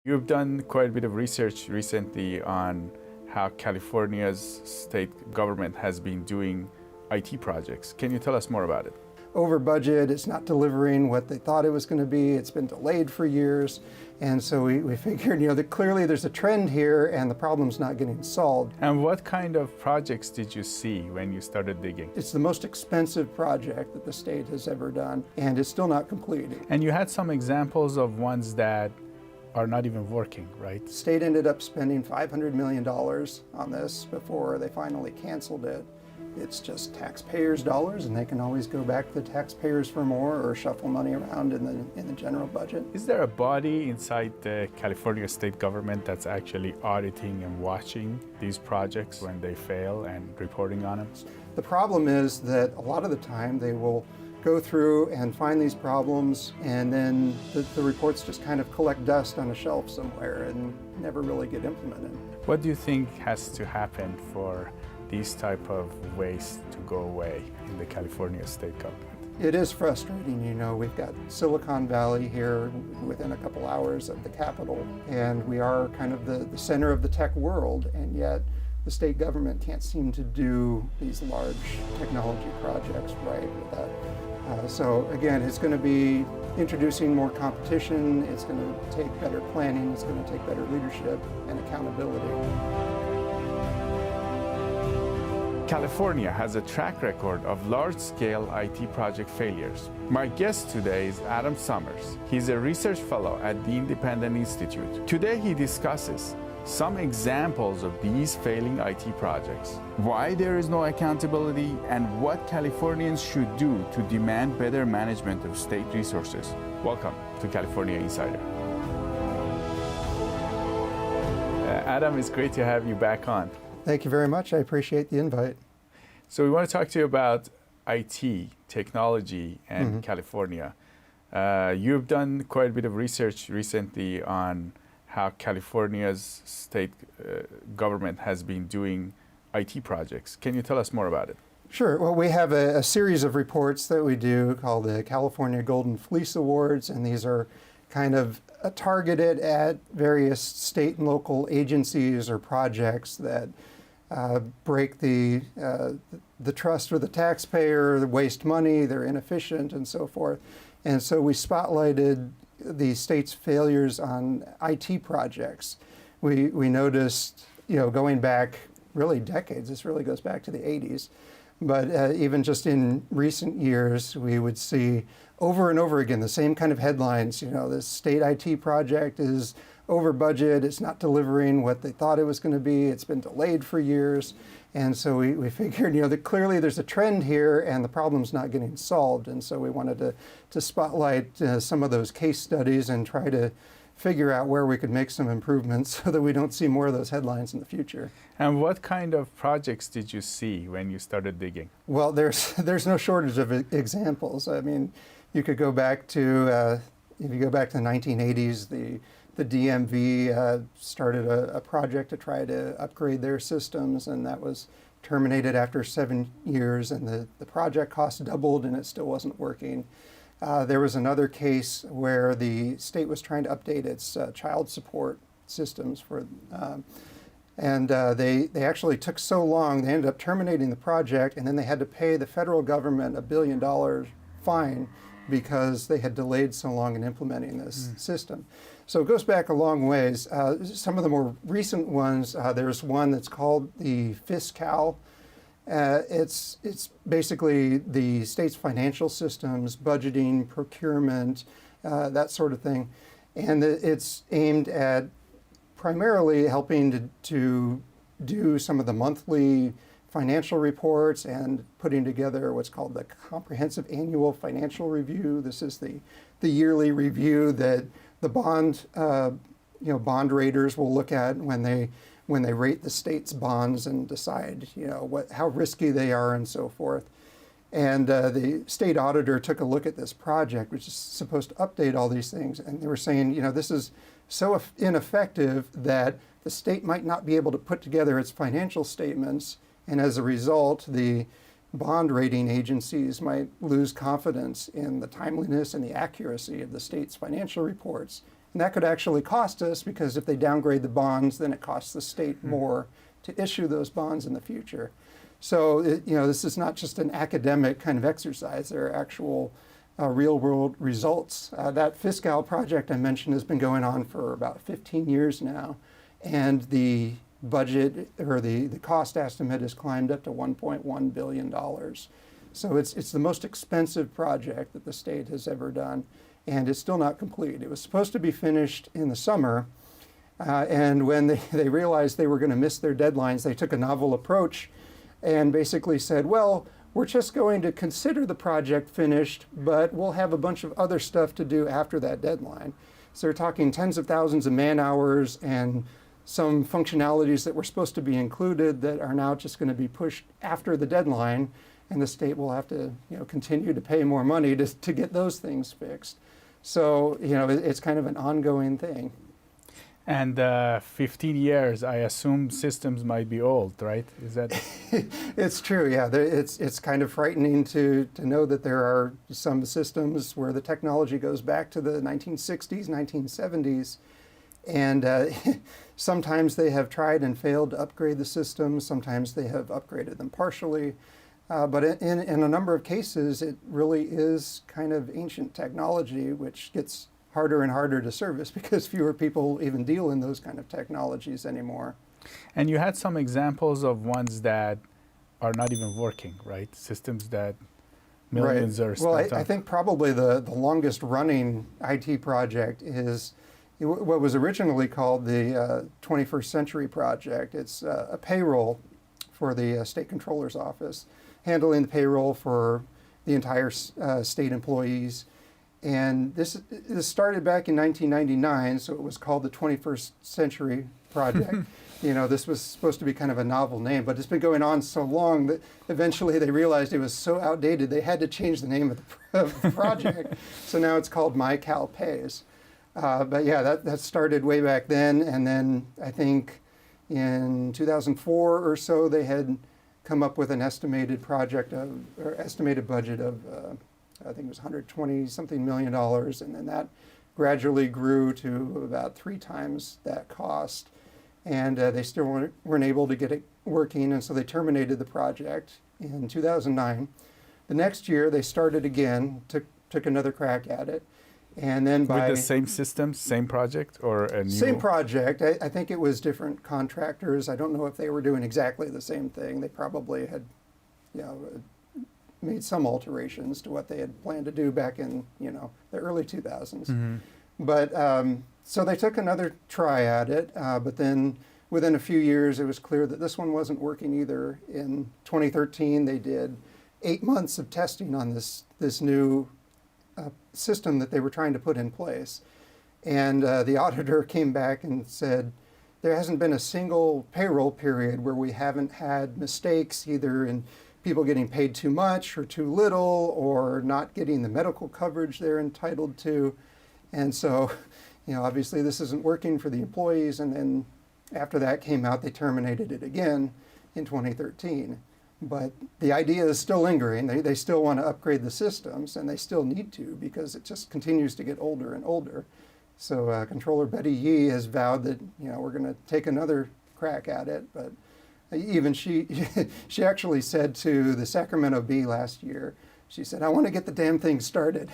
You've done quite a bit of research recently on how California's state government has been doing IT projects. Can you tell us more about it? Over budget, it's not delivering what they thought it was going to be, it's been delayed for years. And so we figured, that clearly there's a trend here and the problem's not getting solved. And what kind of projects did you see when you started digging? It's the most expensive project that the state has ever done, and it's still not completed. And you had some examples of ones that are not even working, right? The state ended up spending $500 million on this before they finally canceled it. It's just taxpayers' dollars, and they can always go back to the taxpayers for more or shuffle money around in the general budget. Is there a body inside the California state government that's actually auditing and watching these projects when they fail and reporting on them? The problem is that a lot of the time they will go through and find these problems, and then the reports just kind of collect dust on a shelf somewhere and never really get implemented. What do you think has to happen for these type of waste to go away in the California state government? It is frustrating, we've got Silicon Valley here within a couple hours of the Capitol, and we are kind of the center of the tech world, and yet the state government can't seem to do these large technology projects right with that. So again, it's going to be introducing more competition, it's going to take better planning, it's going to take better leadership and accountability. California has a track record of large-scale IT project failures. My guest today is Adam Summers. He's a research fellow at the Independent Institute. Today he discusses some examples of these failing IT projects, why there is no accountability, and what Californians should do to demand better management of state resources. Welcome to California Insider. Adam, it's great to have you back on. Thank you very much. I appreciate the invite. So we want to talk to you about IT, technology, and California. You've done quite a bit of research recently on how California's state government has been doing IT projects. Can you tell us more about it? Sure. Well, we have a series of reports that we do called the California Golden Fleece Awards, and these are kind of targeted at various state and local agencies or projects that break the trust with the taxpayer, they waste money, they're inefficient, and so forth. And so we spotlighted the state's failures on IT projects. We noticed, going back really decades, this really goes back to the 80s, but even just in recent years, we would see over and over again the same kind of headlines. This state IT project is over budget, it's not delivering what they thought it was going to be, it's been delayed for years. And so we figured, that clearly there's a trend here and the problem's not getting solved. And so we wanted to spotlight some of those case studies and try to figure out where we could make some improvements so that we don't see more of those headlines in the future. And what kind of projects did you see when you started digging? Well, there's no shortage of examples. I mean, you could go back to, if you go back to the 1980s, the DMV started a project to try to upgrade their systems, and that was terminated after 7 years, and the project cost doubled and it still wasn't working. There was another case where the state was trying to update its child support systems and they actually took so long, they ended up terminating the project, and then they had to pay the federal government $1 billion fine because they had delayed so long in implementing this system. So it goes back a long ways. Some of the more recent ones, there's one that's called the Fiscal. It's basically the state's financial systems, budgeting, procurement, that sort of thing. And it's aimed at primarily helping to do some of the monthly financial reports and putting together what's called the Comprehensive Annual Financial Review. This is the yearly review that the bond raters will look at when they rate the state's bonds and decide, how risky they are and so forth. And the state auditor took a look at this project, which is supposed to update all these things, and they were saying, this is so ineffective that the state might not be able to put together its financial statements, and as a result, the bond rating agencies might lose confidence in the timeliness and the accuracy of the state's financial reports, And that could actually cost us, because if they downgrade the bonds, then it costs the state more to issue those bonds in the future. So this is not just an academic kind of exercise. There are actual real-world results. That Fiscal project I mentioned has been going on for about 15 years now, and the budget, or the cost estimate, has climbed up to $1.1 billion. So it's the most expensive project that the state has ever done, and it's still not complete. It was supposed to be finished in the summer, and when they realized they were going to miss their deadlines, they took a novel approach and basically said, well, we're just going to consider the project finished, but we'll have a bunch of other stuff to do after that deadline. So they're talking tens of thousands of man hours and some functionalities that were supposed to be included that are now just going to be pushed after the deadline, and the state will have to continue to pay more money to get those things fixed. So it's kind of an ongoing thing. And 15 years, I assume systems might be old, right? Is that? It's true, yeah. It's kind of frightening to know that there are some systems where the technology goes back to the 1960s, 1970s. And sometimes they have tried and failed to upgrade the systems. Sometimes they have upgraded them partially. But in a number of cases, it really is kind of ancient technology, which gets harder and harder to service because fewer people even deal in those kind of technologies anymore. And you had some examples of ones that are not even working, right? Systems that millions are spent on. Well, I think probably the longest running IT project is what was originally called the 21st Century Project. It's a payroll for the State Controller's Office, handling the payroll for the entire state employees. And this started back in 1999, so it was called the 21st Century Project. This was supposed to be kind of a novel name, but it's been going on so long that eventually they realized it was so outdated they had to change the name of the project. So now it's called MyCalPays. But yeah, that started way back then, and then I think in 2004 or so they had come up with an estimated budget of I think it was 120 something million dollars, and then that gradually grew to about 3 times that cost, and they still weren't able to get it working, and so they terminated the project in 2009. The next year they started again, took another crack at it, and then with the same system, same project, or a new? Same project. I think it was different contractors. I don't know if they were doing exactly the same thing. They probably had, made some alterations to what they had planned to do back in, the early 2000s. Mm-hmm. But so they took another try at it, but then within a few years it was clear that this one wasn't working either. In 2013 they did 8 months of testing on this new system that they were trying to put in place. And the auditor came back and said, there hasn't been a single payroll period where we haven't had mistakes either in people getting paid too much or too little, or not getting the medical coverage they're entitled to. And so, obviously this isn't working for the employees. And then after that came out, they terminated it again in 2013. But the idea is still lingering. They still want to upgrade the systems, and they still need to, because it just continues to get older and older. So Controller Betty Yee has vowed that, we're going to take another crack at it. But even she actually said to the Sacramento Bee last year, she said, I want to get the damn thing started.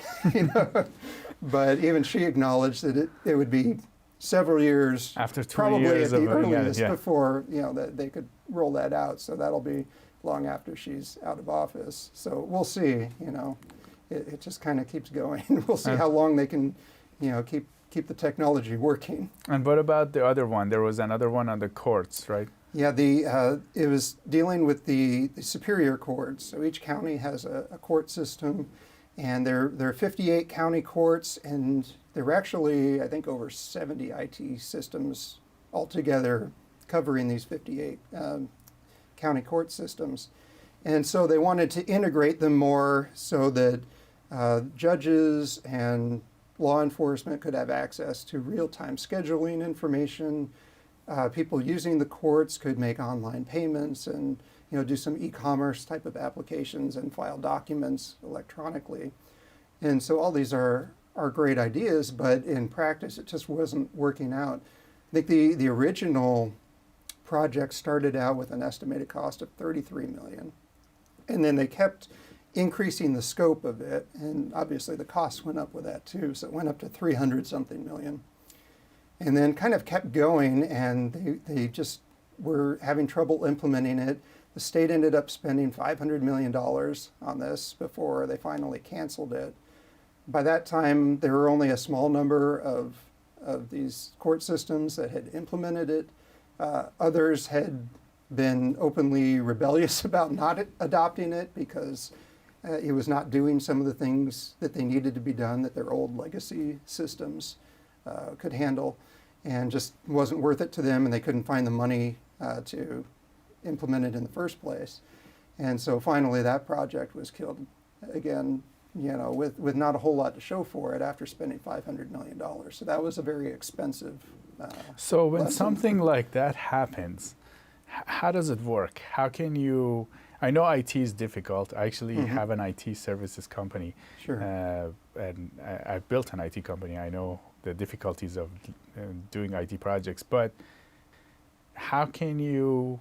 But even she acknowledged that it would be several years, after 2 probably years at the earliest, yeah. before that they could roll that out. So that'll be long after she's out of office. So we'll see. It just kind of keeps going. We'll see how long they can, keep the technology working. And what about the other one? There was another one on the courts, right? Yeah, it was dealing with the superior courts. So each county has a court system, and there are 58 county courts, and there were actually, I think, over 70 IT systems altogether covering these 58 county court systems. And so they wanted to integrate them more so that judges and law enforcement could have access to real-time scheduling information. People using the courts could make online payments and do some e-commerce type of applications and file documents electronically. And so all these are are great ideas, but in practice it just wasn't working out. I think the original project started out with an estimated cost of $33 million. And then they kept increasing the scope of it, and obviously the costs went up with that too, so it went up to 300 something million. And then kind of kept going, and they just were having trouble implementing it. The state ended up spending $500 million on this before they finally canceled it. By that time, there were only a small number of these court systems that had implemented it. Others had been openly rebellious about not adopting it because it was not doing some of the things that they needed to be done that their old legacy systems could handle, and just wasn't worth it to them, and they couldn't find the money to implement it in the first place. And so finally that project was killed again, with not a whole lot to show for it after spending $500 million. So that was a very expensive So when lesson. something like that happens, how does it work? How can you, I know IT is difficult. I actually have an IT services company. Sure. And I've built an IT company. I know the difficulties of doing IT projects, but how can you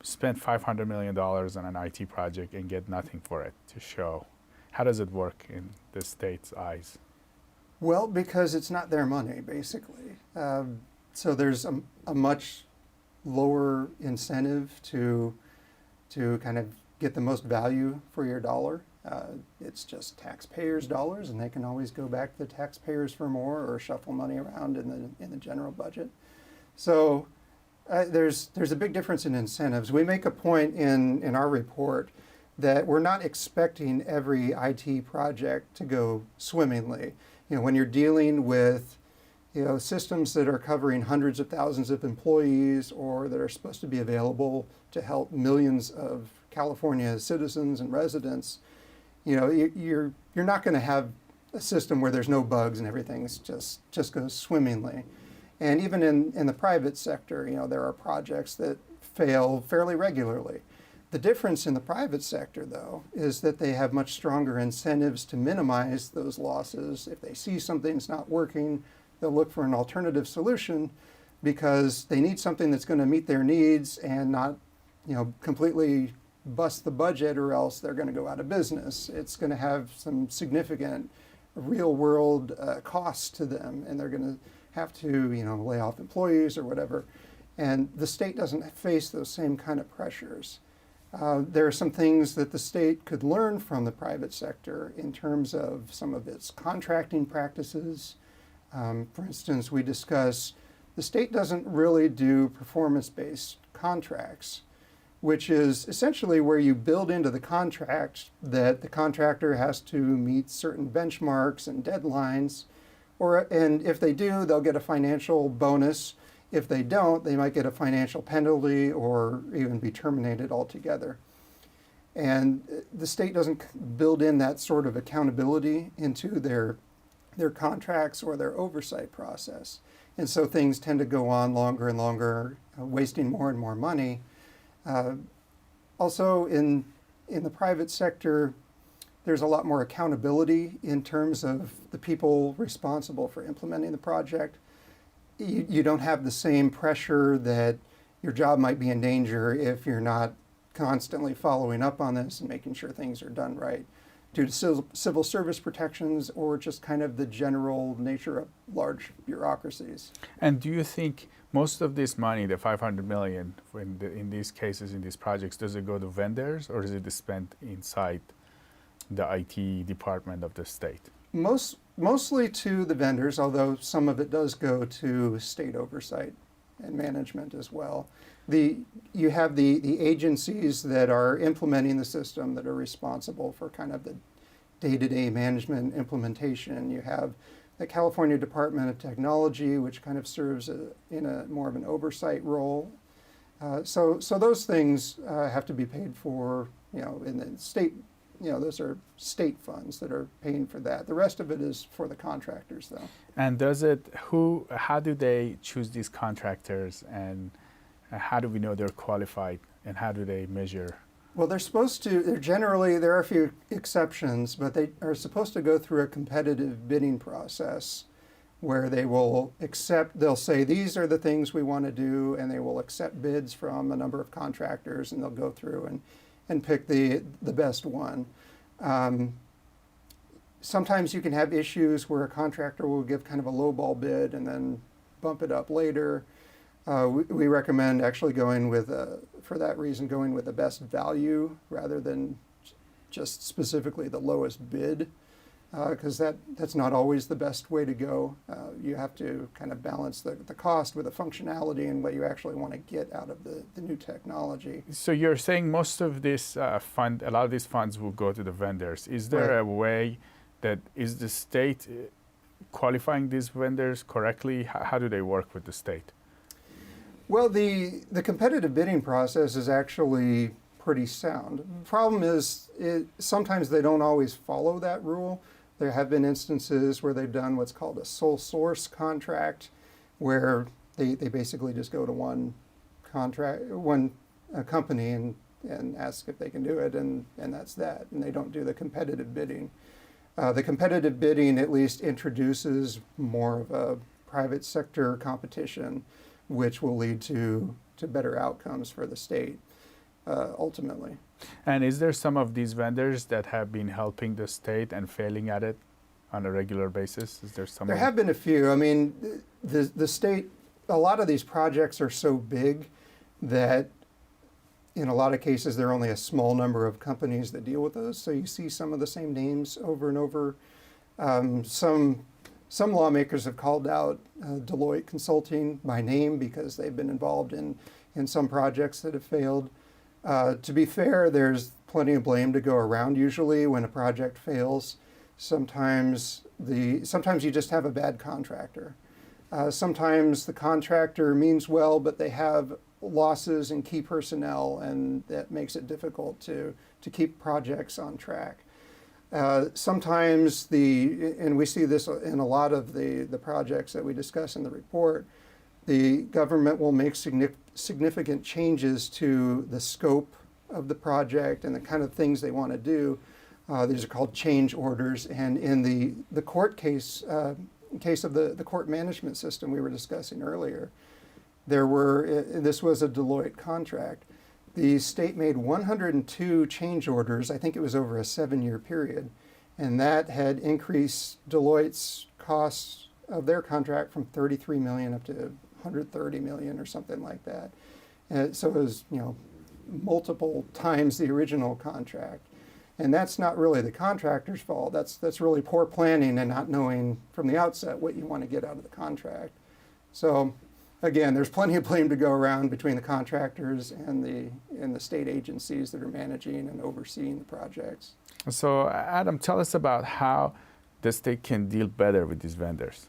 spend $500 million on an IT project and get nothing for it to show? How does it work in the state's eyes? Well, because it's not their money, basically. So there's a much lower incentive to kind of get the most value for your dollar. It's just taxpayers' dollars, and they can always go back to the taxpayers for more or shuffle money around in the general budget. So there's a big difference in incentives. We make a point in our report that we're not expecting every IT project to go swimmingly. When you're dealing with systems that are covering hundreds of thousands of employees or that are supposed to be available to help millions of California citizens and residents, you're not going to have a system where there's no bugs and everything's just goes swimmingly. And even in the private sector, there are projects that fail fairly regularly. The difference in the private sector, though, is that they have much stronger incentives to minimize those losses. If they see something's not working, they'll look for an alternative solution because they need something that's going to meet their needs and not, completely bust the budget, or else they're going to go out of business. It's going to have some significant real-world costs to them, and they're going to have to, lay off employees or whatever. And the state doesn't face those same kind of pressures. There are some things that the state could learn from the private sector in terms of some of its contracting practices. For instance, we discuss the state doesn't really do performance-based contracts, which is essentially where you build into the contract that the contractor has to meet certain benchmarks and deadlines, and if they do, they'll get a financial bonus. If they don't, they might get a financial penalty or even be terminated altogether. And the state doesn't build in that sort of accountability into their contracts or their oversight process. And so things tend to go on longer and longer, wasting more and more money. Also, in the private sector, there's a lot more accountability in terms of the people responsible for implementing the project. You don't have the same pressure that your job might be in danger if you're not constantly following up on this and making sure things are done right, due to civil service protections or just kind of the general nature of large bureaucracies. And do you think most of this money, the $500 million, in these cases, in these projects, does it go to vendors or is it spent inside the IT department of the state? Mostly to the vendors, although some of it does go to state oversight and management as well. You have the agencies that are implementing the system that are responsible for kind of the day-to-day management implementation. You have the California Department of Technology, which kind of serves in a more of an oversight role. So those things have to be paid for, in the state. Those are state funds that are paying for that. The rest of it is for the contractors, though. And how do they choose these contractors, and how do we know they're qualified, and how do they measure Well, they're supposed to, there are a few exceptions, but they are supposed to go through a competitive bidding process where they'll say, these are the things we want to do, and they will accept bids from a number of contractors, and they'll go through and pick the best one. Sometimes you can have issues where a contractor will give kind of a lowball bid and then bump it up later. We recommend actually going with, for that reason, going with the best value rather than just specifically the lowest bid, because that's not always the best way to go. You have to kind of balance the cost with the functionality and what you actually want to get out of the new technology. So you're saying most of this a lot of these funds will go to the vendors. Is there Right. a way that is the state qualifying these vendors correctly? How do they work with the state? Well, the competitive bidding process is actually pretty sound. The problem is sometimes they don't always follow that rule. There have been instances where they've done what's called a sole source contract, where they basically just go to one company and ask if they can do it, and that's that. And they don't do the competitive bidding. The competitive bidding at least introduces more of a private sector competition, which will lead to better outcomes for the state, ultimately. And is there some of these vendors that have been helping the state and failing at it on a regular basis? Is there some? There have been a few. I mean, the state, a lot of these projects are so big that in a lot of cases there are only a small number of companies that deal with those. So you see some of the same names over and over. Some lawmakers have called out Deloitte Consulting by name because they've been involved in some projects that have failed. To be fair, there's plenty of blame to go around usually when a project fails. Sometimes you just have a bad contractor. Sometimes the contractor means well, but they have losses in key personnel, and that makes it difficult to keep projects on track. Sometimes and we see this in a lot of the projects that we discuss in the report, the government will make significant changes to the scope of the project and the kind of things they want to do. These are called change orders. And in the court case, in case of the court management system we were discussing earlier, this was a Deloitte contract. The state made 102 change orders. I think it was over a 7-year period. And that had increased Deloitte's costs of their contract from $33 million up to $130 million or something like that. And so it was, multiple times the original contract. And that's not really the contractor's fault. That's really poor planning and not knowing from the outset what you want to get out of the contract. So again, there's plenty of blame to go around between the contractors and the state agencies that are managing and overseeing the projects. So Adam, tell us about how the state can deal better with these vendors.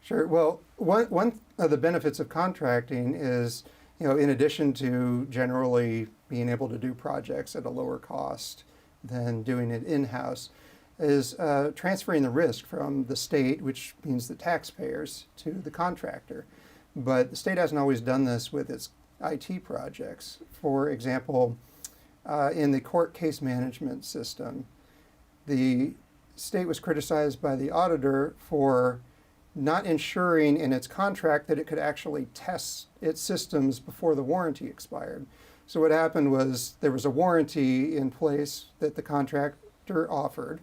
Sure. Well, one of the benefits of contracting is, in addition to generally being able to do projects at a lower cost than doing it in-house, is transferring the risk from the state, which means the taxpayers, to the contractor. But the state hasn't always done this with its IT projects. For example, in the court case management system, the state was criticized by the auditor for not ensuring in its contract that it could actually test its systems before the warranty expired. So what happened was there was a warranty in place that the contractor offered,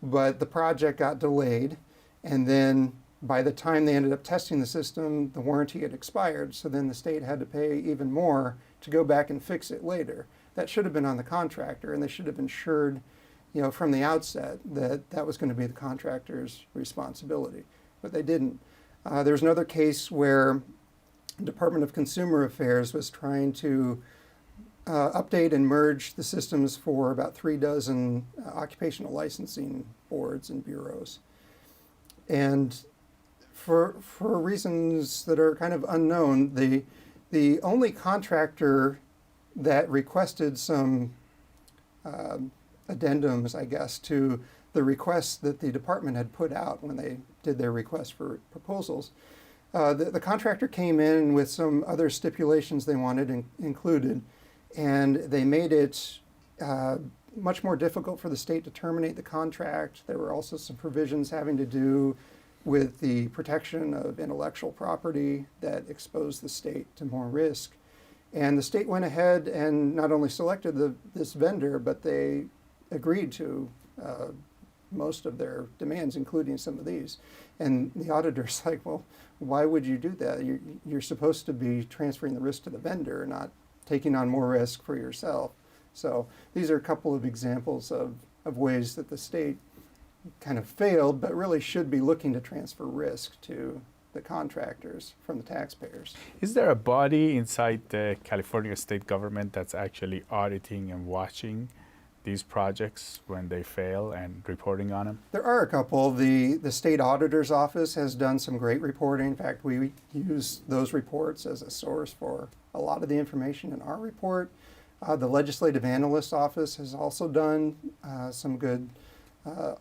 but the project got delayed, and then by the time they ended up testing the system, the warranty had expired, so then the state had to pay even more to go back and fix it later. That should have been on the contractor, and they should have ensured, from the outset that that was going to be the contractor's responsibility, but they didn't. There was another case where the Department of Consumer Affairs was trying to update and merge the systems for about 36 occupational licensing boards and bureaus. And for reasons that are kind of unknown, the only contractor that requested some addendums, I guess, to the requests that the department had put out when they did their request for proposals, the contractor came in with some other stipulations they wanted included, and they made it much more difficult for the state to terminate the contract. There were also some provisions having to do with the protection of intellectual property that exposed the state to more risk. And the state went ahead and not only selected this vendor, but they agreed to most of their demands, including some of these. And the auditor's like, well, why would you do that? You're supposed to be transferring the risk to the vendor, not taking on more risk for yourself. So these are a couple of examples of ways that the state kind of failed, but really should be looking to transfer risk to the contractors from the taxpayers. Is there a body inside the California state government that's actually auditing and watching these projects when they fail and reporting on them? There are a couple. The state auditor's office has done some great reporting. In fact, we use those reports as a source for a lot of the information in our report. The legislative analyst's office has also done some good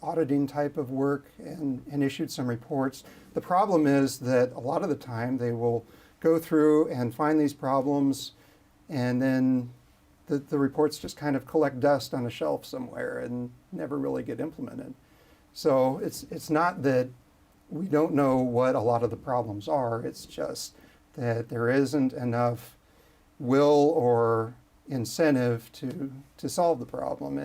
auditing type of work and issued some reports. The problem is that a lot of the time they will go through and find these problems, and then the reports just kind of collect dust on a shelf somewhere and never really get implemented. So it's not that we don't know what a lot of the problems are, it's just that there isn't enough will or incentive to solve the problem.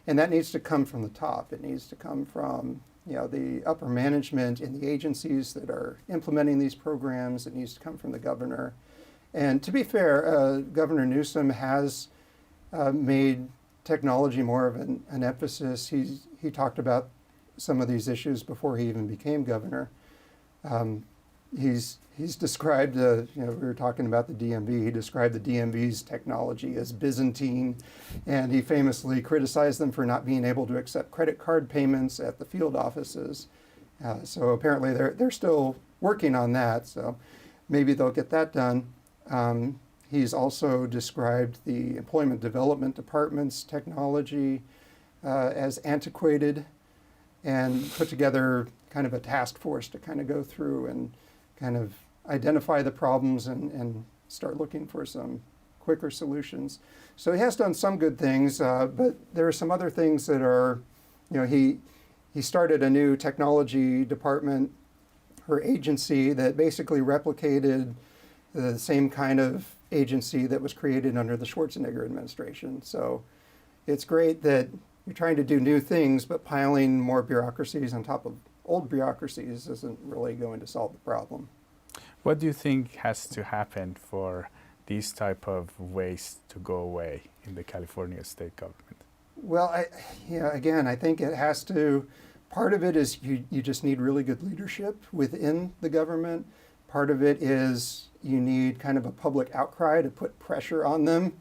And that needs to come from the top. It needs to come from the upper management in the agencies that are implementing these programs. It needs to come from the governor. And to be fair, Governor Newsom has made technology more of an emphasis. He talked about some of these issues before he even became governor. He's described, we were talking about the DMV, he described the DMV's technology as Byzantine, and he famously criticized them for not being able to accept credit card payments at the field offices. So apparently they're still working on that, so maybe they'll get that done. He's also described the Employment Development Department's technology as antiquated, and put together kind of a task force to kind of go through and kind of identify the problems and start looking for some quicker solutions. So he has done some good things, but there are some other things that are, he started a new technology department or agency that basically replicated the same kind of agency that was created under the Schwarzenegger administration. So it's great that you're trying to do new things, but piling more bureaucracies on top of old bureaucracies isn't really going to solve the problem. What do you think has to happen for these type of ways to go away in the California state government? Well, again, I think it has to, part of it is you just need really good leadership within the government. Part of it is you need kind of a public outcry to put pressure on them.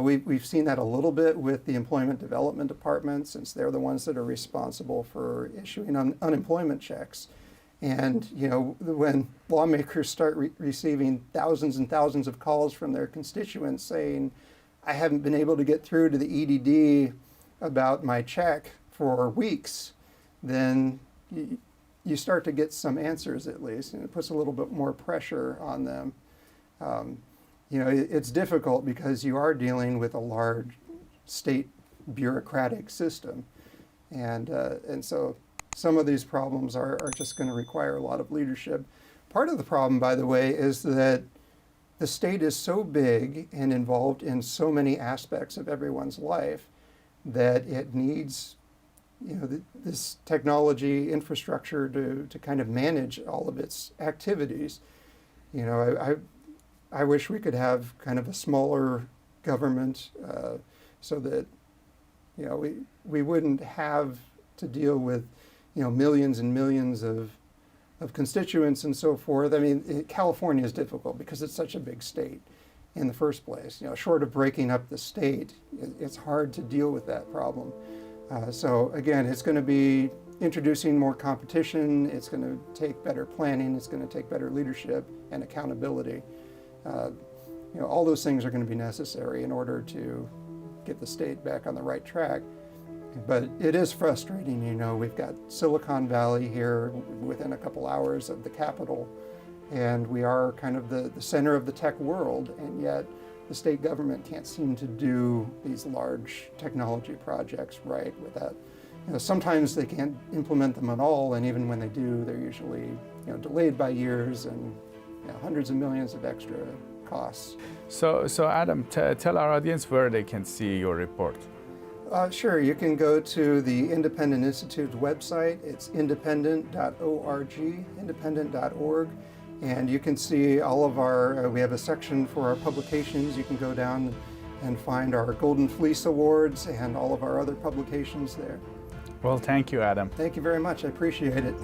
We've seen that a little bit with the Employment Development Department, since they're the ones that are responsible for issuing unemployment checks. And when lawmakers start receiving thousands and thousands of calls from their constituents saying, I haven't been able to get through to the EDD about my check for weeks, then you start to get some answers at least, and it puts a little bit more pressure on them. It's difficult because you are dealing with a large state bureaucratic system. And so some of these problems are just going to require a lot of leadership. Part of the problem, by the way, is that the state is so big and involved in so many aspects of everyone's life that it needs this technology infrastructure to kind of manage all of its activities. I wish we could have kind of a smaller government so that we wouldn't have to deal with millions and millions of constituents and so forth. I mean, California is difficult because it's such a big state in the first place. Short of breaking up the state, it's hard to deal with that problem. So again, it's going to be introducing more competition. It's going to take better planning. It's going to take better leadership and accountability. All those things are going to be necessary in order to get the state back on the right track. But it is frustrating, we've got Silicon Valley here within a couple hours of the capital, and we are kind of the center of the tech world, and yet the state government can't seem to do these large technology projects right without, sometimes they can't implement them at all, and even when they do, they're usually, delayed by years and hundreds of millions of extra costs. So Adam, tell our audience where they can see your report. Sure, you can go to the Independent Institute's website. It's independent.org, independent.org, and you can see all of our, we have a section for our publications. You can go down and find our Golden Fleece Awards and all of our other publications there. Well, thank you, Adam. Thank you very much. I appreciate it.